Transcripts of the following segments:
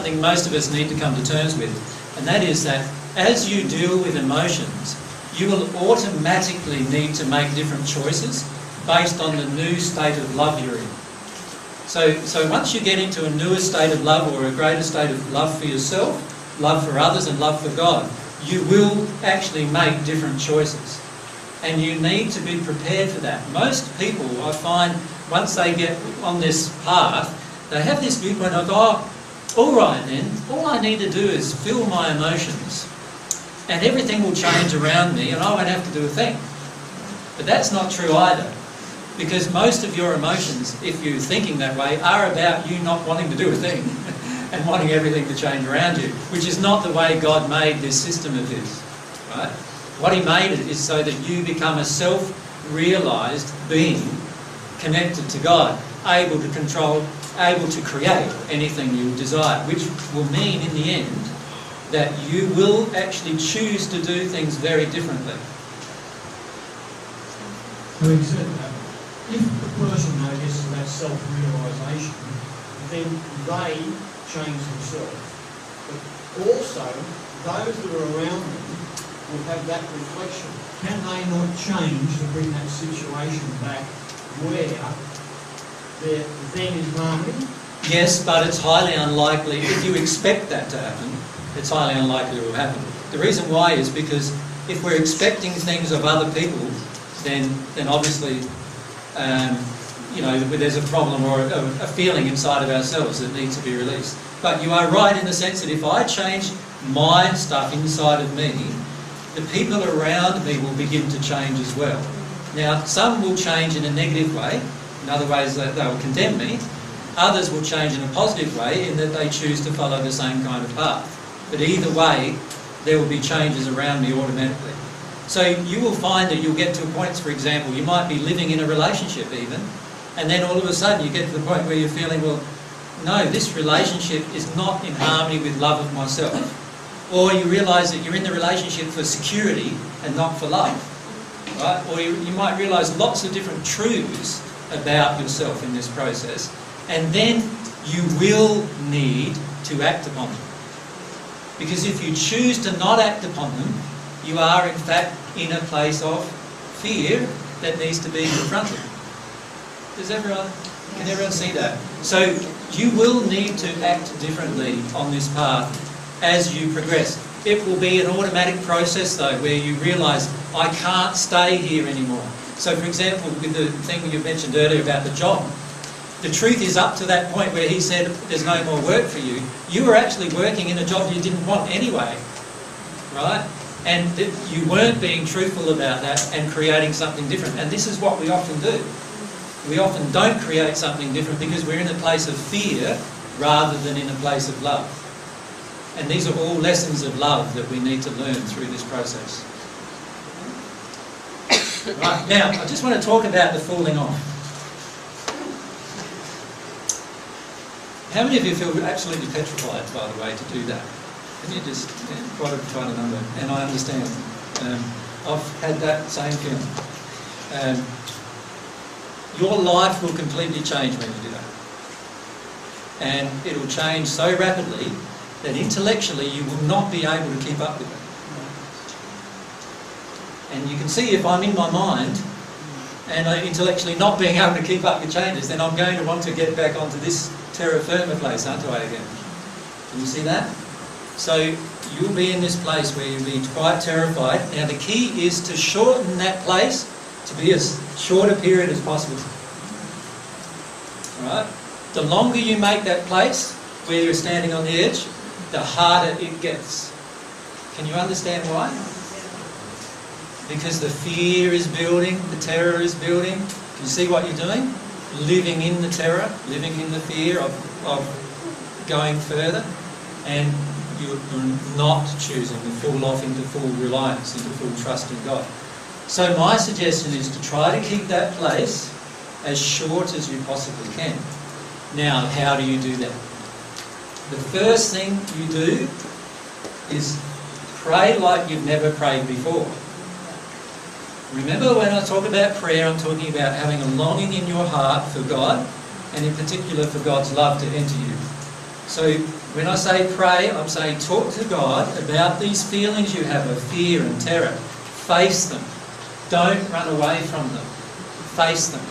something most of us need to come to terms with, and that is that as you deal with emotions, you will automatically need to make different choices based on the new state of love you're in. So once you get into a newer state of love, or a greater state of love for yourself, love for others and love for God, you will actually make different choices. And you need to be prepared for that. Most people, I find, once they get on this path, they have this viewpoint of, oh, all right then, all I need to do is feel my emotions and everything will change around me and I won't have to do a thing. But that's not true either. Because most of your emotions, if you're thinking that way, are about you not wanting to do a thing and wanting everything to change around you, which is not the way God made this system of his, right? What he made it is so that you become a self-realised being connected to God, able to control, able to create anything you desire, which will mean in the end that you will actually choose to do things very differently. Having said that, if the person now gets to that self-realisation, then they change themselves. But also, those that are around them will have that reflection. Can they not change to bring that situation back where they're then in harmony? Yes, but it's highly unlikely. If you expect that to happen, it's highly unlikely it will happen. The reason why is because if we're expecting things of other people, then obviously you know, there's a problem or a feeling inside of ourselves that needs to be released. But you are right in the sense that if I change my stuff inside of me, the people around me will begin to change as well. Now, some will change in a negative way. In other ways, they will condemn me. Others will change in a positive way in that they choose to follow the same kind of path. But either way, there will be changes around me automatically. So you will find that you'll get to points, for example, you might be living in a relationship even, and then all of a sudden you get to the point where you're feeling, well, no, this relationship is not in harmony with love of myself. Or you realise that you're in the relationship for security and not for love. Right? Or you might realise lots of different truths about yourself in this process, and then you will need to act upon them. Because if you choose to not act upon them, you are in fact in a place of fear that needs to be confronted. Can everyone see that? So you will need to act differently on this path as you progress. It will be an automatic process though, where you realise, I can't stay here anymore. So for example, with the thing you mentioned earlier about the job, the truth is up to that point where he said there's no more work for you, you were actually working in a job you didn't want anyway, right? And you weren't being truthful about that and creating something different. And this is what we often do. We often don't create something different because we're in a place of fear rather than in a place of love. And these are all lessons of love that we need to learn through this process. Right, now, I just want to talk about the falling off. How many of you feel absolutely petrified, by the way, to do that? Can you just quite a number? And I understand. I've had that same feeling. Your life will completely change when you do that. And it will change so rapidly that intellectually you will not be able to keep up with it. And you can see if I'm in my mind and intellectually not being able to keep up with changes, then I'm going to want to get back onto this terra firma place, aren't I, again? Can you see that? So you'll be in this place where you'll be quite terrified. Now the key is to shorten that place to be as short a period as possible. Right? The longer you make that place where you're standing on the edge, the harder it gets. Can you understand why? Because the fear is building, the terror is building. Can you see what you're doing? Living in the terror, living in the fear of going further, and you're not choosing to fall off into full reliance, into full trust in God. So my suggestion is to try to keep that place as short as you possibly can. Now, how do you do that? The first thing you do is pray like you've never prayed before. Remember, when I talk about prayer, I'm talking about having a longing in your heart for God, and in particular for God's love to enter you. So when I say pray, I'm saying talk to God about these feelings you have of fear and terror. Face them. Don't run away from them. Face them.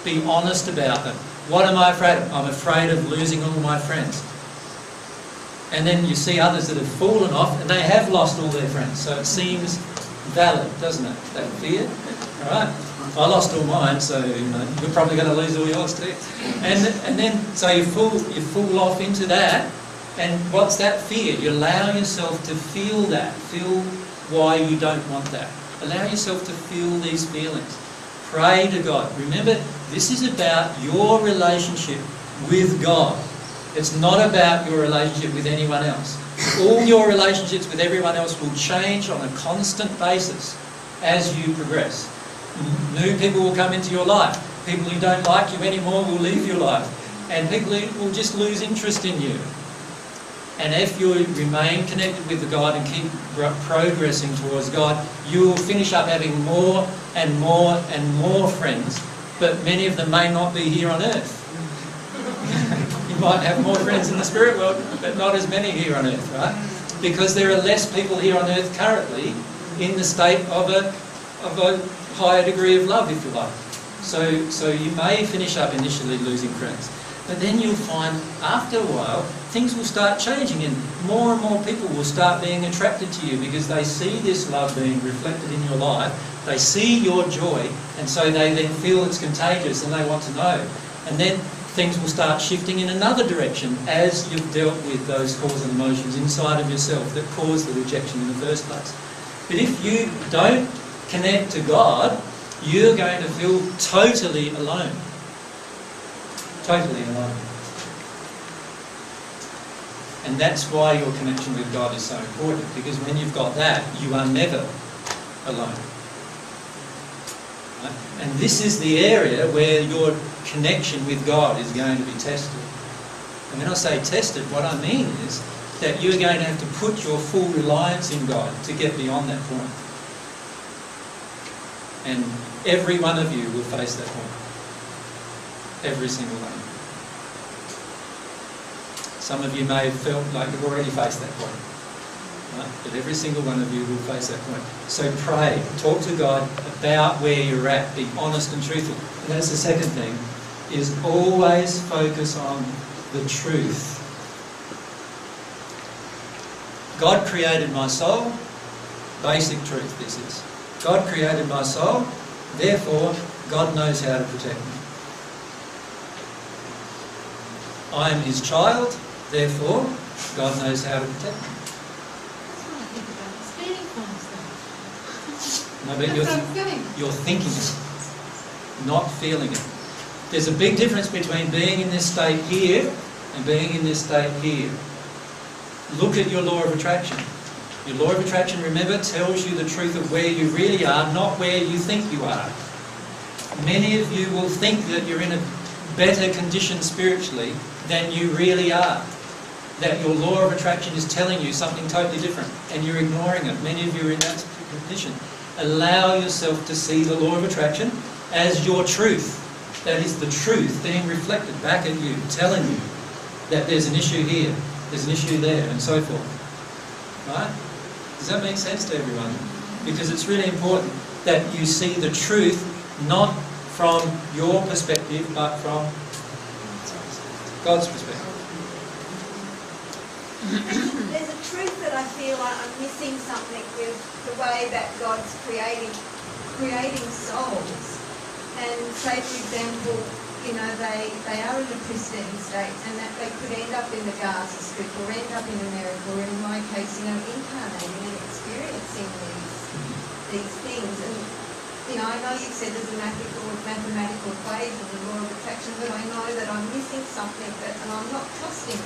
Be honest about them. What am I afraid of? I'm afraid of losing all my friends. And then you see others that have fallen off and they have lost all their friends. So it seems valid, doesn't it? That fear. All right. I lost all mine, so you're probably going to lose all yours too. And then so you fall off into that. And what's that fear? You allow yourself to feel that. Feel why you don't want that. Allow yourself to feel these feelings. Pray to God. Remember, this is about your relationship with God. It's not about your relationship with anyone else. All your relationships with everyone else will change on a constant basis as you progress. New people will come into your life. People who don't like you anymore will leave your life. And people who will just lose interest in you. And if you remain connected with the God and keep progressing towards God, you will finish up having more and more and more friends, but many of them may not be here on earth. You might have more friends in the spirit world, but not as many here on earth, right? Because there are less people here on earth currently in the state of a higher degree of love, if you like. So you may finish up initially losing friends. But then you'll find, after a while, things will start changing and more people will start being attracted to you because they see this love being reflected in your life. They see your joy, and so they then feel it's contagious and they want to know. And then things will start shifting in another direction as you've dealt with those causal emotions inside of yourself that caused the rejection in the first place. But if you don't connect to God, you're going to feel totally alone. Totally alone. And that's why your connection with God is so important, because when you've got that, you are never alone. Right? And this is the area where your connection with God is going to be tested. And when I say tested, what I mean is that you're going to have to put your full reliance in God to get beyond that point. And every one of you will face that point. Every single one. Some of you may have felt like you've already faced that point. Right? But every single one of you will face that point. So pray, talk to God about where you're at. Be honest and truthful. And that's the second thing, is always focus on the truth. God created my soul. Basic truth this is. God created my soul. Therefore, God knows how to protect me. I am His child, therefore, God knows how to protect me. That's what I think about the speeding fines, though. No, but you're thinking it, not feeling it. There's a big difference between being in this state here and being in this state here. Look at your law of attraction. Your law of attraction, remember, tells you the truth of where you really are, not where you think you are. Many of you will think that you're in a better condition spiritually than you really are. That your law of attraction is telling you something totally different and you're ignoring it. Many of you are in that condition. Allow yourself to see the law of attraction as your truth. That is the truth being reflected back at you, telling you that there's an issue here, there's an issue there, and so forth. Right? Does that make sense to everyone? Because it's really important that you see the truth not from your perspective, but from God's perspective. There's a truth that I feel like I'm missing something with the way that God's creating souls. And say, for example, you know, they are in a pristine state and that they could end up in the Gaza Strip or end up in America, or in my case, you know, incarnating and experiencing these things. And you know, I know you've said there's a mathematical equation of the law of attraction, but I know that I'm missing something, and I'm not trusting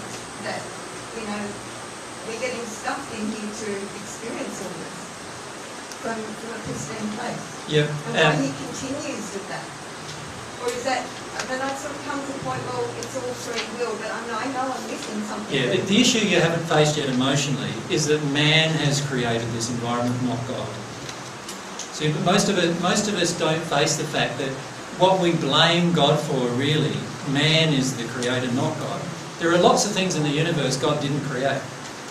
that, you know, we're getting stuffed in here to experience all this from a pristine place. Yeah. And why he continues with that. Or is that, then I sort of come to the point, well, it's all free will, but I know I'm missing something. Yeah, the issue you haven't faced yet emotionally is that man has created this environment, not God. See, but most of us don't face the fact that what we blame God for, really, man is the creator, not God. There are lots of things in the universe God didn't create.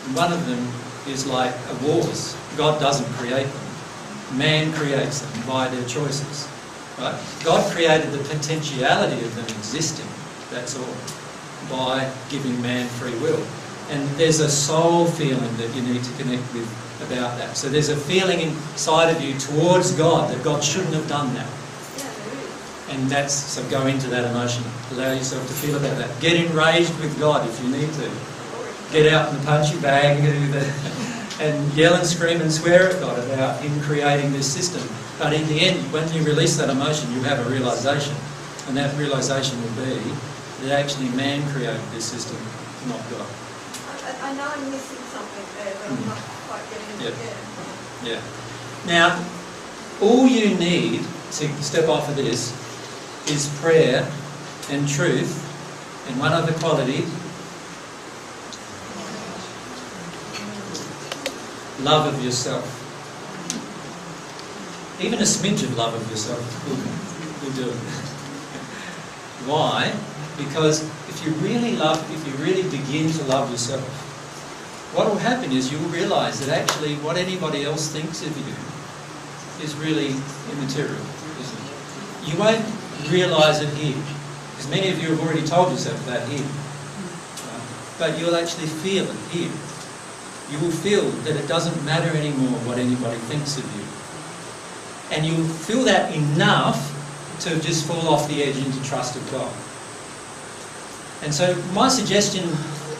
And one of them is like wars. God doesn't create them. Man creates them by their choices. Right? God created the potentiality of them existing, that's all, by giving man free will. And there's a soul feeling that you need to connect with about that. So there's a feeling inside of you towards God that God shouldn't have done that. And that's, so go into that emotion. Allow yourself to feel about that. Get enraged with God if you need to. Get out in the punchy bag and yell and scream and swear at God about Him creating this system. But in the end, when you release that emotion, you have a realisation. And that realisation will be that actually man created this system, not God. I know I'm missing something there, but I'm not quite getting it yet. Yeah. Now, all you need to step off of this is prayer and truth and one other quality, love of yourself. Even a smidge of love of yourself will do it. Why? Because if you really begin to love yourself, what will happen is you will realise that actually what anybody else thinks of you is really immaterial, isn't it? You won't realise it here, because many of you have already told yourself that here. But you'll actually feel it here. You will feel that it doesn't matter anymore what anybody thinks of you. And you'll feel that enough to just fall off the edge into trust of God. And so my suggestion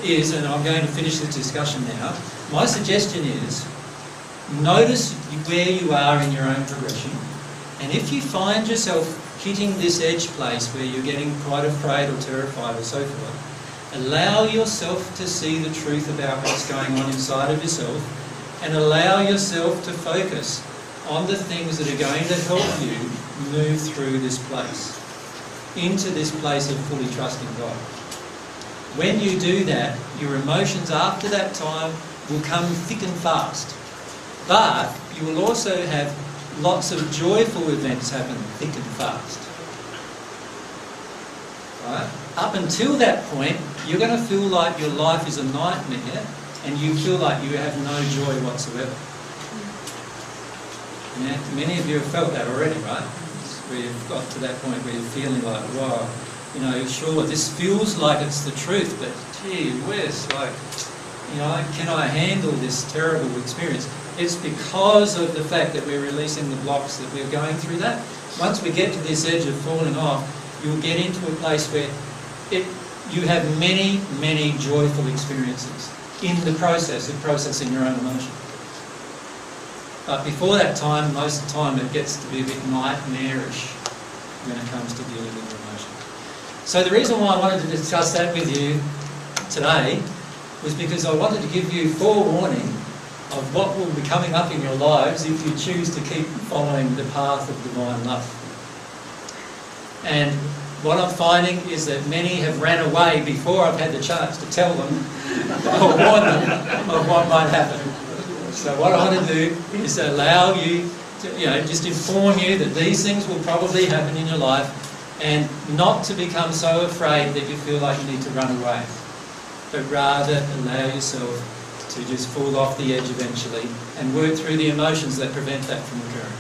is, and I'm going to finish the discussion now, my suggestion is notice where you are in your own progression, and if you find yourself hitting this edge place where you're getting quite afraid or terrified or so forth, allow yourself to see the truth about what's going on inside of yourself, and allow yourself to focus on the things that are going to help you move through this place, into this place of fully trusting God. When you do that, your emotions after that time will come thick and fast. But you will also have lots of joyful events happen thick and fast. Right? Up until that point, you're going to feel like your life is a nightmare and you feel like you have no joy whatsoever. Yeah? Many of you have felt that already, right? Where you've got to that point where you're feeling like, wow, you know, sure, this feels like it's the truth, but gee whiz, like, you know, can I handle this terrible experience? It's because of the fact that we're releasing the blocks that we're going through that. Once we get to this edge of falling off, you'll get into a place where you have many, many joyful experiences in the process of processing your own emotion. But before that time, most of the time it gets to be a bit nightmarish when it comes to dealing with your emotion. So the reason why I wanted to discuss that with you today was because I wanted to give you forewarning of what will be coming up in your lives if you choose to keep following the path of divine love. And what I'm finding is that many have ran away before I've had the chance to tell them or warn them of what might happen. So what I want to do is allow you to, just inform you that these things will probably happen in your life, and not to become so afraid that you feel like you need to run away, but rather allow yourself to just fall off the edge eventually and work through the emotions that prevent that from occurring.